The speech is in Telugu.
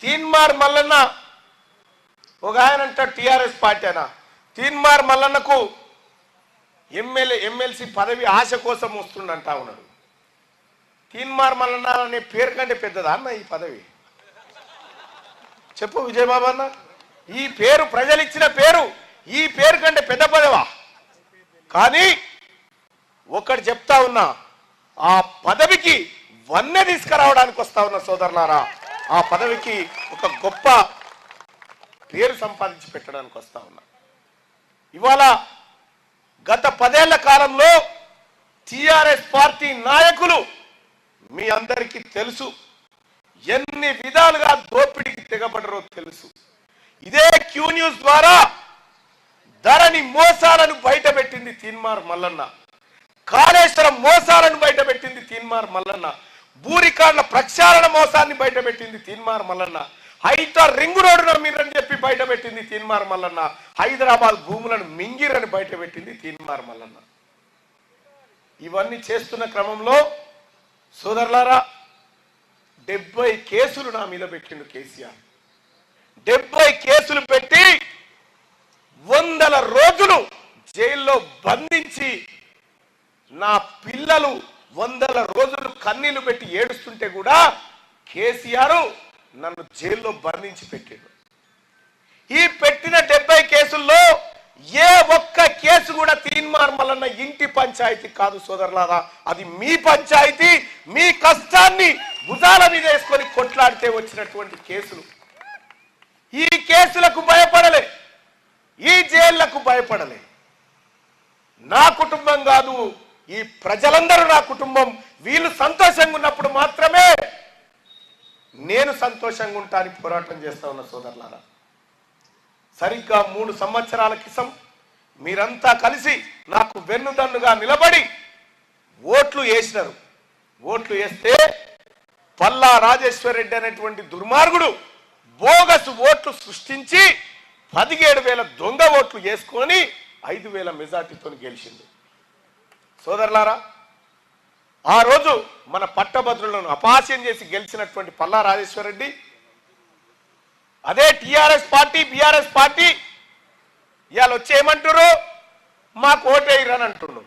తీన్మార్ మల్లన్న ఒక ఆయన అంటాడు టిఆర్ఎస్ పార్టీ అయినా తీన్మార్ మల్లన్నకు ఎమ్మెల్సీ పదవి ఆశ కోసం వస్తుండంటా ఉన్నాడు. తీన్మార్ మల్లన్న అనే పేరు కంటే పెద్దదా అన్న ఈ పదవి? చెప్పు విజయబాబు అన్న, ఈ పేరు ప్రజలు ఇచ్చిన పేరు, ఈ పేరు కంటే పెద్ద పదవా? కానీ ఒకటి చెప్తా ఉన్నా, ఆ పదవికి వన్నె తీసుకురావడానికి వస్తా ఉన్న సోదరులారా, ఆ పదవికి ఒక గొప్ప పేరు సంపాదించి పెట్టడానికి వస్తా ఉన్నా. ఇవాళ గత 10 ఏళ్ల కాలంలో టిఆర్ఎస్ పార్టీ నాయకులు మీ అందరికీ తెలుసు, ఎన్ని విధాలుగా దోపిడీకి తెగబడరో తెలుసు. ఇదే క్యూ న్యూస్ ద్వారా ధరణి మోసాలను బయటపెట్టింది తీన్మార్ మల్లన్న, కాళేశ్వరం మోసాలను బయటపెట్టింది తీన్మార్ మల్లన్న, భూరికాండ్ల ప్రక్షాళన మోసాన్ని బయటపెట్టింది తీన్మార్ మల్లన్న, హైదరాబాద్ రింగ్ రోడ్డు నమ్మిరని చెప్పి బయటపెట్టింది తీన్మార్ మల్లన్న, హైదరాబాద్ భూములను మింగిరని బయటపెట్టింది తీన్మార్ మల్లన్న. ఇవన్నీ చేస్తున్న క్రమంలో సోదరులారా 70 కేసులు నా మీద పెట్టిండు కేసీఆర్. 70 కేసులు పెట్టి 100 రోజులు జైల్లో బంధించి నా పిల్లలు 100 రోజులు కన్నీళ్లు పెట్టి ఏడుస్తుంటే కూడా కేసీఆర్ నన్ను జైల్లో బంధించి పెట్టాడు. ఈ పెట్టిన 70 కేసుల్లో ఏ ఒక్క కేసు కూడా తీన్మార్ మల్లన్న ఇంటి పంచాయతీ కాదు సోదరులారా, అది మీ పంచాయతీ, మీ కష్టాన్ని భుజాల మీద వేసుకొని కొట్లాడితే వచ్చినటువంటి కేసులు. ఈ కేసులకు భయపడలే, ఈ జైళ్లకు భయపడలే. నా కుటుంబం కాదు, ఈ ప్రజలందరూ నా కుటుంబం. వీళ్ళు సంతోషంగా ఉన్నప్పుడు మాత్రమే నేను సంతోషంగా ఉంటానికి పోరాటం చేస్తా ఉన్న సోదరులారా. సరిగ్గా 3 సంవత్సరాల క్రితం మీరంతా కలిసి నాకు వెన్నుదన్నుగా నిలబడి ఓట్లు వేసినారు. ఓట్లు వేస్తే పల్లా రాజేశ్వర్ రెడ్డి అనేటువంటి దుర్మార్గుడు బోగస్ ఓట్లు సృష్టించి 17,000 దొంగ ఓట్లు వేసుకొని 5,000 మెజార్టీతో గెలిచింది. సోదరులారా, ఆ రోజు మన పట్టభద్రులను అపహాస్యం చేసి గెలిచినటువంటి పల్లా రాజేశ్వర్ రెడ్డి అదే టిఆర్ఎస్ పార్టీ బీఆర్ఎస్ పార్టీ ఇవాళ వచ్చి ఏమంటారు, మాకు ఓటేయరని అంటున్నాం.